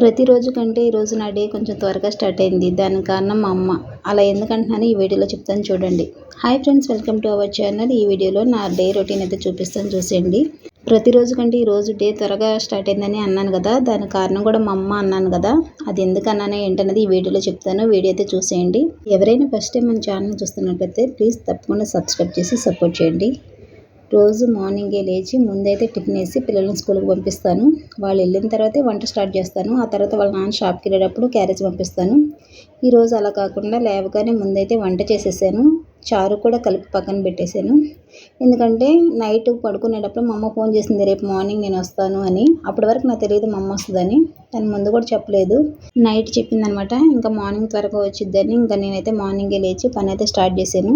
ప్రతిరోజు కంటే ఈరోజు నా డే కొంచెం త్వరగా స్టార్ట్ అయింది. దానికి కారణం మా అమ్మ. అలా ఎందుకంటున్నానో ఈ వీడియోలో చెప్తాను చూడండి. Hi friends, welcome to our channel. ఈ వీడియోలో నా డే రొటీన్ అయితే చూపిస్తాను, చూసేయండి. ప్రతిరోజు కంటే ఈరోజు డే త్వరగా స్టార్ట్ అయిందని అన్నాను కదా, దానికి కారణం కూడా మా అమ్మ అన్నాను కదా. అది ఎందుకు అన్నానో ఏంటనేది ఈ వీడియోలో చెప్తాను. వీడియో అయితే చూసేయండి. ఎవరైనా ఫస్ట్ టైం మన ఛానల్ చూస్తున్నట్లయితే ప్లీజ్ తప్పకుండా సబ్స్క్రైబ్ చేసి సపోర్ట్ చేయండి. రోజు మార్నింగే లేచి ముందైతే టిఫిన్ వేసి పిల్లల్ని స్కూల్కి పంపిస్తాను. వాళ్ళు వెళ్ళిన తర్వాతే వంట స్టార్ట్ చేస్తాను. ఆ తర్వాత వాళ్ళ నాన్న షాప్కి వెళ్ళేటప్పుడు క్యారేజ్ పంపిస్తాను. ఈరోజు అలా కాకుండా లేవగానే ముందైతే వంట చేసేసాను. చారు కూడా కలిపి పక్కన పెట్టేశాను. ఎందుకంటే నైట్ పడుకునేటప్పుడు మా అమ్మ ఫోన్ చేసింది, రేపు మార్నింగ్ నేను వస్తాను అని. అప్పటి వరకు నాకు తెలియదు మా అమ్మ వస్తుందని. తను ముందు కూడా చెప్పలేదు, నైట్ చెప్పిందనమాట. ఇంకా మార్నింగ్ త్వరగా వచ్చిద్దని ఇంకా నేనైతే మార్నింగే లేచి పని అయితే స్టార్ట్ చేశాను.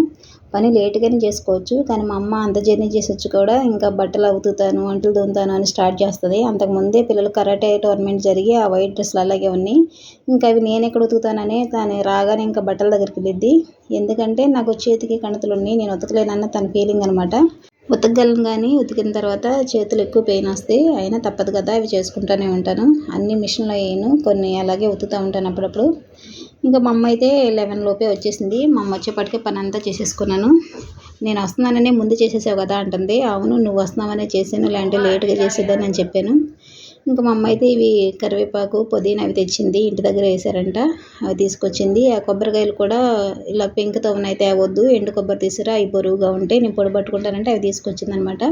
పని లేట్గానే చేసుకోవచ్చు, కానీ మా అమ్మ అంత జర్నీ చేసొచ్చు కూడా ఇంకా బట్టలు ఉతుకుతాను, అంట్లు తోముతాను అని స్టార్ట్ చేస్తుంది. అంతకుముందే పిల్లలు కరాటే టోర్నమెంట్ జరిగి ఆ వైట్ డ్రెస్సులు అలాగే ఉన్నాయి. ఇంకా అవి నేను ఎక్కడ ఉతుకుతానని తను రాగానే ఇంకా బట్టల దగ్గరికి వెళ్ళిద్ది. ఎందుకంటే నాకు చేతికి కణుతులు ఉన్నాయి, నేను ఉతకలేనన్న తన ఫీలింగ్ అనమాట. ఉతకగలను, కానీ ఉతికిన తర్వాత చేతులు ఎక్కువ పెయిన్ వస్తాయి. అయినా తప్పదు కదా, అవి చేసుకుంటూనే ఉంటాను. అన్ని మిషన్లో వేయను, కొన్ని అలాగే ఉతుకుతూ ఉంటాను అప్పుడప్పుడు. ఇంకా మా అమ్మ అయితే 11 లోపే వచ్చేసింది. మా అమ్మ వచ్చేప్పటికే పని అంతా చేసేసుకున్నాను. నేను వస్తున్నాననే ముందు చేసేసావు కదా అంటుంది. అవును, నువ్వు వస్తున్నావనే చేశాను, లేదంటే లేట్గా చేసేదని నేను చెప్పాను. ఇంకా మా అమ్మ అయితే ఇవి కరివేపాకు, పుదీనా అవి తెచ్చింది, ఇంటి దగ్గర వేసారంట. అవి తీసుకొచ్చింది. ఆ కొబ్బరికాయలు కూడా ఇలా పెంకుతో ఉన్నాయి, తేవద్దు, ఎండు కొబ్బరి తీసుకురా, అవి బరువుగా ఉంటాయి, నేను పొడి పట్టుకుంటానంటే అవి తీసుకొచ్చింది అనమాట.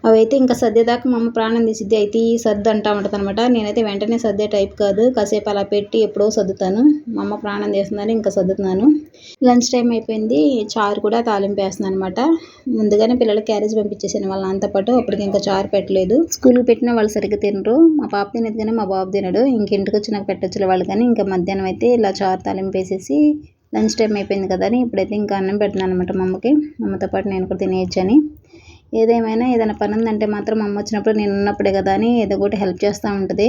అవైతే ఇంకా సర్దేదాకా మా అమ్మ ప్రాణం తీసిద్ది. అయితే ఈ సర్దు అంటా ఉంటుంది అనమాట. నేనైతే వెంటనే సర్దే టైప్ కాదు, కాసేపు అలా పెట్టి ఎప్పుడో సర్దుతాను. మా అమ్మ ప్రాణం తీస్తుందని ఇంకా సర్దుతున్నాను. లంచ్ టైం అయిపోయింది. చారు కూడా తాలింపు వేస్తున్నాను అనమాట. ముందుగానే పిల్లలు క్యారేజ్ పంపించేసాను వాళ్ళ నాన్నతో పాటు. అప్పటికి ఇంకా చారు పెట్టలేదు. స్కూల్కి పెట్టినా వాళ్ళు సరిగ్గా తినరు. మా పాప తినేది కానీ మా బాబు తినడు. ఇంటికి వచ్చి నాకు పెట్టొచ్చులే వాళ్ళు. కానీ ఇంకా మధ్యాహ్నం అయితే ఇలా చారు తాలింపు వేసేసి లంచ్ టైం అయిపోయింది కదా అని ఇప్పుడైతే ఇంకా అన్నం పెట్టినాను అనమాట మా అమ్మకి. అమ్మతో పాటు నేను కూడా తినేయచ్చని. ఏదేమైనా ఏదైనా పని ఉందంటే మాత్రం అమ్మ వచ్చినప్పుడు నేను ఉన్నప్పుడే కదా అని ఏదో ఒకటి హెల్ప్ చేస్తూ ఉంటుంది.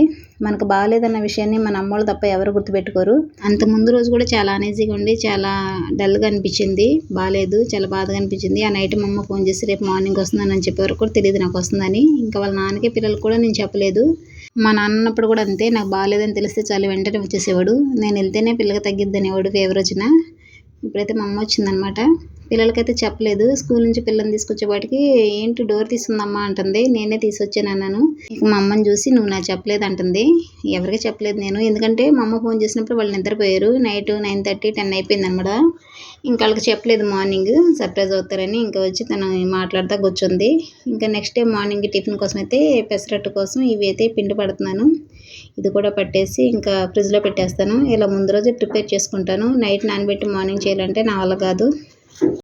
మనకు బాగాలేదన్న విషయాన్ని మన అమ్మోళ్ళు తప్ప ఎవరు గుర్తుపెట్టుకోరు. అంత ముందు రోజు కూడా చాలా అనీజీగా ఉండి చాలా డల్గా అనిపించింది, బాగాలేదు, చాలా బాధగా అనిపించింది. ఆ నైట్ మా అమ్మ ఫోన్ చేసి రేపు మార్నింగ్ వస్తుందని చెప్పే వరకు కూడా తెలియదు నాకు వస్తుందని. ఇంకా వాళ్ళ నాన్నకి పిల్లలకు కూడా నేను చెప్పలేదు. మా నాన్న ఉన్నప్పుడు కూడా అంతే, నాకు బాగాలేదని తెలిస్తే చాలా వెంటనే వచ్చేసేవాడు. నేను వెళ్తేనే పిల్లకి తగ్గిద్ది అనేవాడు ఫీవర్ వచ్చినా. ఇప్పుడైతే మా అమ్మ వచ్చిందనమాట. పిల్లలకైతే చెప్పలేదు. స్కూల్ నుంచి పిల్లల్ని తీసుకొచ్చేవాటికి ఏంటి డోర్ తీసుకుందమ్మా అంటుంది. నేనే తీసుకొచ్చాను అన్నాను. ఇక మా అమ్మని చూసి నువ్వు నాకు చెప్పలేదు అంటుంది. ఎవరికి చెప్పలేదు నేను, ఎందుకంటే మా అమ్మ ఫోన్ చేసినప్పుడు వాళ్ళు నిద్రపోయారు. నైట్ 9:30, 10 అయిపోయింది అనమాట. ఇంకా వాళ్ళకి చెప్పలేదు మార్నింగ్ సర్ప్రైజ్ అవుతారని. ఇంకా వచ్చి తను మాట్లాడుతూ కూర్చుంది. ఇంకా నెక్స్ట్ డే మార్నింగ్ టిఫిన్ కోసం అయితే పెసరట్టు కోసం ఇవి అయితే పిండి పడుతున్నాను. ఇది కూడా పట్టేసి ఇంకా ఫ్రిడ్జ్లో పెట్టేస్తాను. ఇలా ముందు రోజే ప్రిపేర్ చేసుకుంటాను. నైట్ నానబెట్టి మార్నింగ్ చేయాలంటే నా వల్ల కాదు.